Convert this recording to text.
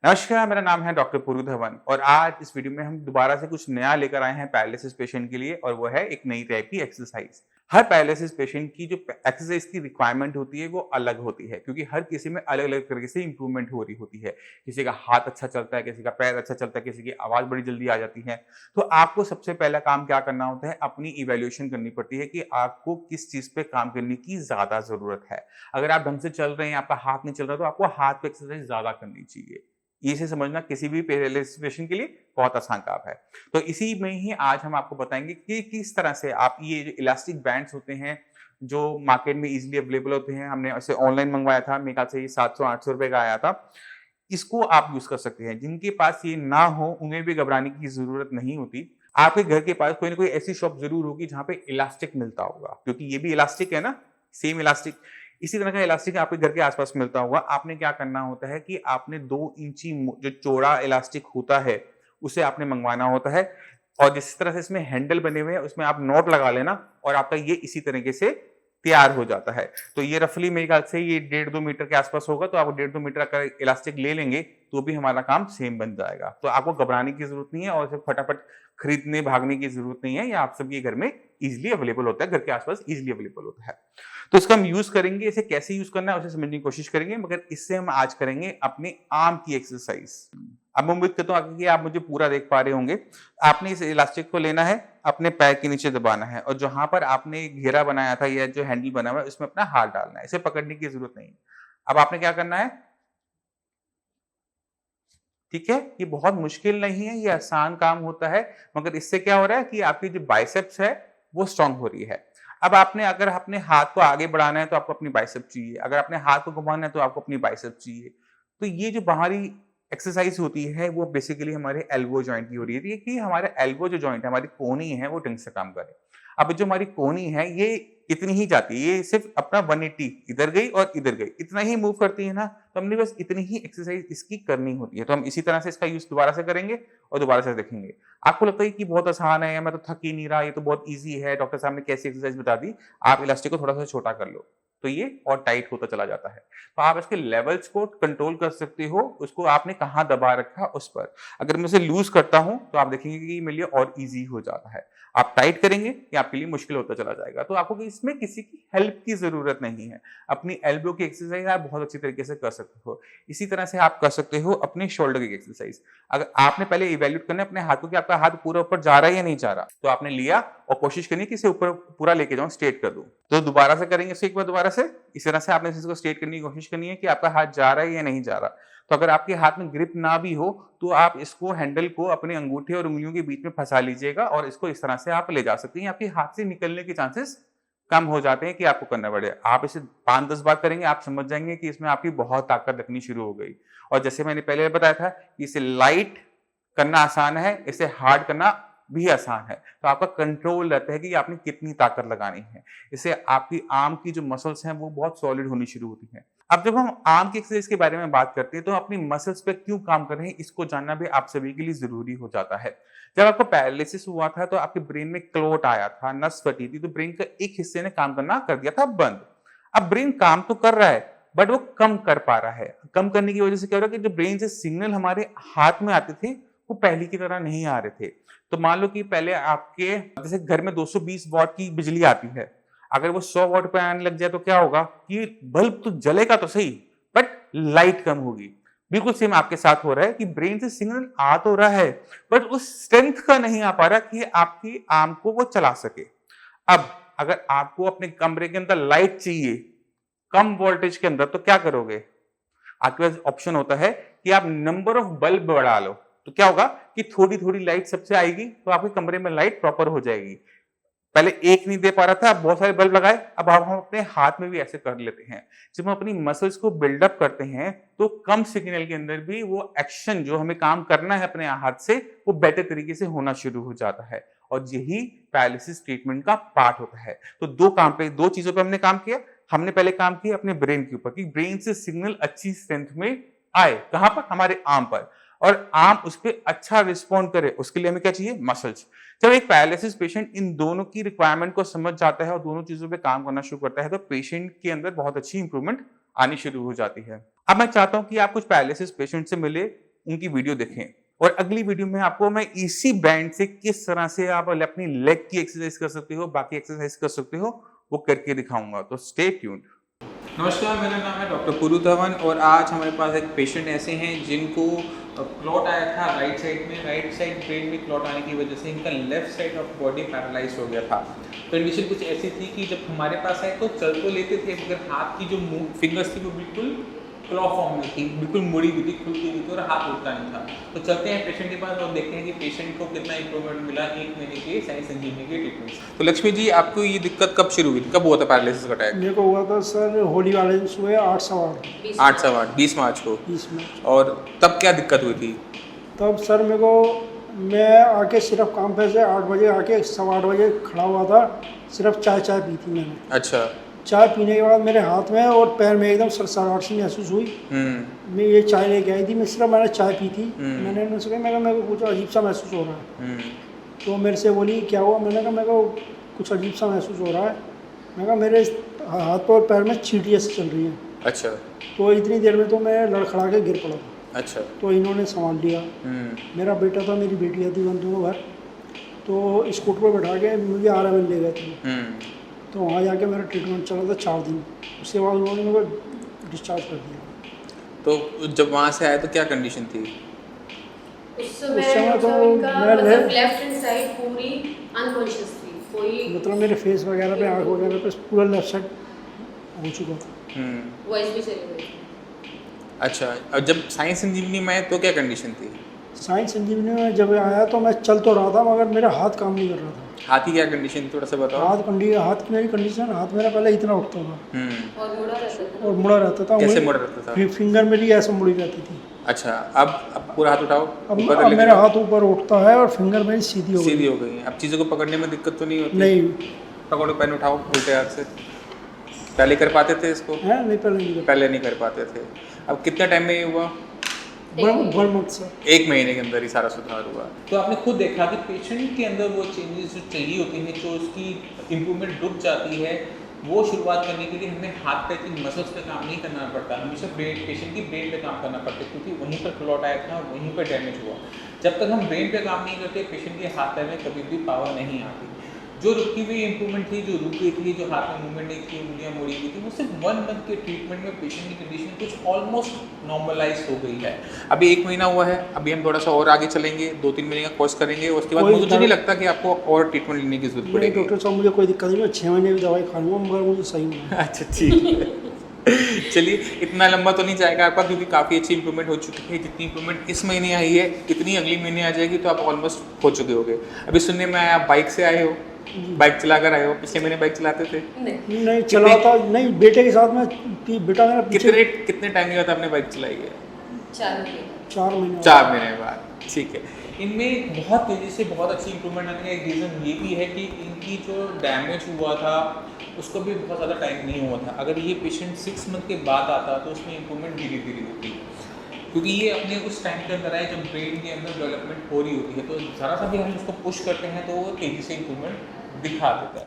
नमस्कार, मेरा नाम है डॉक्टर पुरु धवन और आज इस वीडियो में हम दोबारा से कुछ नया लेकर आए हैं पैरालिसिस पेशेंट के लिए और वो है एक नई टाइप की एक्सरसाइज। हर पैरालिसिस पेशेंट की जो एक्सरसाइज की रिक्वायरमेंट होती है वो अलग होती है क्योंकि हर किसी में अलग-अलग तरीके से इंप्रूवमेंट हो रही होती है। किसी का हाथ अच्छा चलता है, किसी का पैर अच्छा चलता है, किसी की आवाज़ बड़ी जल्दी आ जाती है। तो आपको सबसे पहला काम क्या करना होता है, अपनी इवैल्यूएशन करनी पड़ती है कि आपको किस चीज़ पे काम करने की ज़्यादा ज़रूरत है। अगर आप ढंग से चल रहे हैं, आपका हाथ नहीं चल रहा तो आपको हाथ पे एक्सरसाइज ज़्यादा करनी चाहिए। ये से समझना किसी भी पैरालिसिस पेशेंट के लिए बहुत आसान काम है। तो इसी में ही आज हम आपको बताएँगे कि किस तरह से आप ये जो इलास्टिक बैंड्स होते हैं, जो मार्केट में ईज़िली अवेलेबल होते हैं, हमने इसे ऑनलाइन मंगवाया था, मेरे ख्याल से ये 700-800 रुपए का आया था। इसको आप यूज़ कर सकते हैं। जिनके पास ये ना हो, उन्हें भी घबराने की ज़रूरत नहीं होती। आपके घर के पास कोई न कोई ऐसी शॉप ज़रूर होगी जहाँ पे इलास्टिक मिलता होगा, क्योंकि ये भी इलास्टिक है ना, सेम इलास्टिक। इसी तरह का इलास्टिक आपके घर के आस-पास मिलता होगा। आपने क्या करना होता है कि आपने 2 इंची जो चौड़ा इलास्टिक होता है, उसे आपने मंगवाना होता है और जिस तरह से इसमें हैंडल बने हुए हैं, उसमें आप नॉट लगा लेना और आपका ये इसी तरीके से तैयार हो जाता है। तो ये रफली मेरे ख्याल से ये 1.5-2 मीटर के आसपास होगा, तो आप 1.5-2 मीटर का इलास्टिक ले लेंगे, तो भी हमारा काम सेम बन जाएगा। तो आपको घबराने की ज़रूरत नहीं है और इसे फटाफट खरीदने भागने की ज़रूरत नहीं है, ये आप सबके घर में ईज़िली अवेलेबल होता है, घर के आसपास ईज़िली अवेलेबल होता है। तो इसका हम यूज़ करेंगे, इसे कैसे यूज़ करना है उसे समझने की कोशिश करेंगे, मगर इससे हम आज करेंगे अपने आर्म की एक्सरसाइज। अब मैं उम्मीद करता हूँ कि आप मुझे पूरा देख पा रहे होंगे। आपने इस इलास्टिक को लेना है, अपने पैर के नीचे दबाना है और जहाँ पर आपने घेरा बनाया था या जो हैंडल बना हुआ है, उसमें अपना हाथ डालना है। इसे पकड़ने की ज़रूरत नहीं है। अब आपने क्या करना है, ठीक है? ये बहुत मुश्किल नहीं है, ये आसान काम होता है, मगर इससे क्या हो रहा है कि आपकी जो बाइसेप्स है, वो स्ट्रॉन्ग हो रही है। अब आपने अगर अपने हाथ को आगे बढ़ाना है, तो आपको अपनी बाइसेप चाहिए। अगर अपने हाथ को घुमाना है, तो आपको अपनी बाइसेप चाहिए। तो ये जो बाहरी एक्सरसाइज होती है, वो बेसिकली हमारे एल्बो जॉइंट की हो रही है कि हमारा एल्बो जो जॉइंट है, हमारी कोहनी है, वो ढंग से काम करे। अब जो हमारी कोहनी है, ये इतनी ही जाती है, ये सिर्फ़ अपना 180 इधर गई और इधर गई, इतना ही मूव करती है ना, तो हमने बस इतनी ही एक्सरसाइज इसकी करनी होती है। तो हम इसी तरह से इसका यूज़ दोबारा से करेंगे और दोबारा से देखेंगे। आपको लगता है कि बहुत आसान है, मैं तो थक ही नहीं रहा, ये तो बहुत ईज़ी है, डॉक्टर साहब ने कैसी एक्सरसाइज बता दी। आप इलास्टिक को थोड़ा-सा छोटा कर लो, तो ये और टाइट होता चला जाता है। तो आप इसके लेवल्स को कंट्रोल कर सकते हो, उसको आपने कहाँ दबा रखा उस पर। अगर मैं इसे लूज़ करता हूँ, तो आप देखेंगे कि मेरे लिए और ईज़ी हो जाता है। आप टाइट करेंगे, ये आपके लिए मुश्किल होता चला जाएगा। तो आपको इसमें किसी की हेल्प की ज़रूरत नहीं है। अपनी एल्बो की एक्सरसाइज आप बहुत अच्छी तरीके से कर सकते हो। इसी तरह से आप कर सकते हो अपने शोल्डर की एक्सरसाइज। अगर आपने पहले इवैल्यूएट करना है अपने हाथ को कि आपका हाथ पूरा ऊपर जा रहा है या नहीं जा रहा। तो आपने लिया और कोशिश करनी है कि इसे ऊपर पूरा लेके जाऊँ, स्ट्रेट कर दूँ। तो दोबारा से करेंगे इसे एक बार दोबारा से। इस तरह से आपने इसको स्ट्रेट करने की कोशिश करनी है कि आपका हाथ जा रहा है या नहीं जा रहा। तो अगर आपके हाथ में ग्रिप ना भी हो, तो आप इसको हैंडल को अपने अंगूठे और उँगलियों के बीच में फँसा लीजिएगा और इसको इस तरह से आप ले जा सकते हैं। आपके हाथ से निकलने के चांसेस कम हो जाते हैं कि आपको करना पड़े। आप इसे 5-10 बार करेंगे, आप समझ जाएँगे कि इसमें आपकी बहुत ताकत दिखनी शुरू हो गई। और जैसे मैंने पहले बताया था कि इसे लाइट करना आसान है, इसे हार्ड करना भी आसान है। तो आपका कंट्रोल रहता है कि आपने कितनी ताकत लगानी है। इससे आपकी आर्म की जो मसल्स हैं वो बहुत सॉलिड होनी शुरू होती हैं। अब जब हम आर्म की एक्सरसाइज के बारे में बात करते हैं तो अपनी मसल्स पे क्यों काम कर रहे हैं इसको जानना भी आप सभी के लिए ज़रूरी हो जाता है। जब आपको पैरालिसिस हुआ था तो आपके ब्रेन में क्लॉट आया था, नस फटी थी, तो ब्रेन के एक हिस्से ने काम करना कर दिया था बंद। अब ब्रेन काम तो कर रहा है बट वो कम कर पा रहा है। कम करने की वजह से क्या हो रहा है कि जो ब्रेन से सिग्नल हमारे हाथ में आते थे वो पहले की तरह नहीं आ रहे थे। तो मान लो कि पहले आपके जैसे घर में 220 वॉट की बिजली आती है, अगर वो 100 वॉट पे आने लग जाए तो क्या होगा कि बल्ब तो जलेगा तो सही बट लाइट कम होगी। बिल्कुल सेम आपके साथ हो रहा है कि ब्रेन से सिग्नल आ तो रहा है बट उस स्ट्रेंथ का नहीं आ पा रहा कि आपकी आर्म को वो चला सके। अब अगर आपको अपने कमरे के अंदर लाइट चाहिए कम वोल्टेज के अंदर तो क्या करोगे? आपके पास ऑप्शन होता है कि आप नंबर ऑफ बल्ब बढ़ा लो। तो क्या होगा कि थोड़ी-थोड़ी लाइट सबसे आएगी, तो आपके कमरे में लाइट प्रॉपर हो जाएगी। पहले एक नहीं दे पा रहा था, अब बहुत सारे बल्ब लगाए, अब हम अपने हाथ में भी ऐसे कर लेते हैं। जब हम अपनी मसल्स को बिल्डअप करते हैं, तो कम सिग्नल के अंदर भी वो एक्शन जो हमें काम करना है अपने हाथ से, वो बेटर तरीके से होना शुरू हो जाता है। और यही पैरालिसिस ट्रीटमेंट का पार्ट होता है। तो 2 चीज़ों पे हमने काम किया। हमने पहले काम किया अपने ब्रेन के ऊपर कि ब्रेन से सिग्नल अच्छी स्ट्रेंथ में आए। कहाँ पर? हमारे आर्म पर। और आर्म उस पे अच्छा रिस्पॉन्ड करे, उसके लिए हमें क्या चाहिए? मसल्स। जब एक पैरालिसिस पेशेंट इन दोनों की रिक्वायरमेंट को समझ जाता है और दोनों चीज़ों पे काम करना शुरू करता है, तो पेशेंट के अंदर बहुत अच्छी इंप्रूवमेंट आनी शुरू हो जाती है। अब मैं चाहता हूँ कि आप कुछ पैरालिसिस पेशेंट से मिले उनकी वीडियो देखें। और अगली वीडियो में आपको मैं इसी बैंड से किस तरह से आप अपनी लेग की एक्सरसाइज कर सकते हो, बाकी एक्सरसाइज कर सकते हो, वो करके दिखाऊंगा। तो स्टे ट्यून्ड। नमस्कार, मेरा नाम है डॉक्टर पुरु धवन और आज हमारे पास एक पेशेंट ऐसे हैं जिनको क्लॉट आया था राइट साइड में। राइट साइड ब्रेन में क्लॉट आने की वजह से इनका left side of body paralyse हो गया था। कंडीशन कुछ ऐसी थी कि जब हमारे पास आए तो चल तो लेते थे, मगर हाथ की जो फिंगर्स थी वो बिल्कुल क्लॉ फॉर्म में थी, बिल्कुल मुड़ी हुई थी, खुलती हुई थी और हाथ उठता नहीं था। तो चलते हैं पेशेंट के पास और देखते हैं कि पेशेंट को कितना इंप्रूवमेंट मिला 1 महीने के साई संजीवनी के ट्रीटमेंट। तो लक्ष्मी जी, आपको ये दिक्कत कब शुरू हुई थी, कब हुआ था पैरालिसिस का अटैक? मेरे को हुआ था सर होली वाले दिन सुबह 8:15 8 20 मार्च को। 20 मिनट। और तब क्या दिक्कत हुई थी? तब सर मैं आके सिर्फ काम पे से 8 बजे आके 8:15 बजे खड़ा हुआ था, सिर्फ चाय पी थी मैंने। अच्छा। चाय पीने के बाद मेरे हाथ में और पैर में एकदम सरसराहट सी महसूस हुई। मैं ये चाय लेके आई थी, मैंने चाय पी थी। मैंने उनसे कहा मेरे को कुछ अजीब सा महसूस हो रहा है। तो मेरे से बोली क्या हुआ? मैंने कहा मेरे को कुछ अजीब सा महसूस हो रहा है। मैंने कहा मेरे हाथ पर और पैर में चींटियाँ से चल रही हैं। अच्छा। तो इतनी देर में तो मैं लड़खड़ा के गिर पड़ा था। अच्छा। तो इन्होंने संभाल लिया। मेरा बेटा था, मेरी बेटी थी, हम दोनों घर। तो स्कूटर पर बैठा के मुझे आराम ले गए थे। तो वहाँ जाके मेरा ट्रीटमेंट चला था 4 दिन। उसके बाद उन्होंने मेरे को डिस्चार्ज कर दिया। तो जब वहाँ से आए तो क्या कंडीशन थी? उस समय तो मैं लेफ्ट हैंड साइड पूरी अनकॉन्शियस थी, कोई मतलब मेरे फेस वगैरह पे, आँख वगैरह पे पूरा लेफ्ट साइड हो चुका था। वॉइस भी चली गई। अच्छा, और जब साई संजीवनी में आए तो क्या कंडीशन थी? साई संजीवनी में जब आया तो मैं चल तो रहा था, मगर मेरा हाथ काम नहीं कर रहा था। हाथ की क्या कंडीशन, थोड़ा सा बताओ। हाथ की मेरी कंडीशन, हाथ मेरा पहले इतना उठता था और मुड़ा रहता था। कैसे मुड़ा रहता था? फिंगर मेरी ऐसे मुड़ी रहती थी। अच्छा, अब पूरा हाथ उठाओ। अब मेरा हाथ ऊपर उठता है और फिंगर मेरी सीधी हो गई। अब चीज़ों को पकड़ने में दिक्कत तो नहीं होती? नहीं। पकड़ो, पेन उठाओ उल्टे हाथ से। पहले कर पाते थे इसको? नहीं, पहले नहीं कर पाते थे। अब कितने टाइम में ये हुआ? 1 मंथ से 1 महीने के अंदर ही सारा सुधार हुआ। तो आपने खुद देखा कि पेशेंट के अंदर वो चेंजेस जो चाहिए होती हैं, जो उसकी इम्प्रूवमेंट रुक जाती है, वो शुरुआत करने के लिए हमें हाथ पैर की मसल्स पे काम नहीं करना पड़ता, हमेशा पेशेंट की ब्रेन पे काम करना पड़ता है, क्योंकि वहीं पर क्लॉट आया था, वहीं पर डैमेज हुआ। जब तक हम ब्रेन पे काम नहीं करते, पेशेंट के हाथ पैर में कभी भी पावर नहीं आती। जो रुकी हुई इंप्रूवमेंट थी, जो रुक गई थी, जो हाथ में मूवमेंट नहीं थी, उंगलियां मुड़ी हुई थी, वो सिर्फ 1 मंथ के ट्रीटमेंट में पेशेंट की कंडीशन कुछ ऑलमोस्ट नॉर्मलाइज हो गई है। अभी 1 महीना हुआ है, अभी हम थोड़ा सा और आगे चलेंगे, 2-3 महीने का कोर्स करेंगे, उसके बाद मुझे नहीं लगता कि आपको और ट्रीटमेंट लेने की जरूरत पड़ेगी। डॉक्टर साहब मुझे कोई दिक्कत नहीं, 6 महीने की दवाई खाऊंगा, मगर मुझे सही होना। अच्छा, ठीक है। चलिए, इतना लंबा तो नहीं जाएगा आपका, क्योंकि काफ़ी अच्छी इंप्रूवमेंट हो चुकी है। जितनी इंप्रूवमेंट इस महीने आई है, इतनी अगले महीने आ जाएगी, तो आप ऑलमोस्ट हो चुके होगे। अभी सुनने में आया आप बाइक से आए हो, बाइक चला कर आए हो। पिछले महीने बाइक चलाते थे? नहीं चलाता नहीं, बेटे के साथ में। बेटा मेरा कितने टाइम के बाद आपने बाइक चलाई है? 4 महीने। 4 महीने बाद, ठीक है। इनमें बहुत तेज़ी से बहुत अच्छी इंप्रूवमेंट आने का एक रीज़न ये भी है कि इनकी जो डैमेज हुआ था उसको भी बहुत ज़्यादा टाइम नहीं हुआ था। अगर ये पेशेंट 6 मंथ के बाद आता तो उसमें इंप्रूवमेंट धीरे धीरे होती, क्योंकि ये अपने उस टाइम के अंदर आए जब ब्रेन के अंदर डेवलपमेंट हो रही होती है। तो ज़रा सा भी हम उसको पुश करते हैं तो वो तेज़ी से इंप्रूवमेंट दिखा देता है।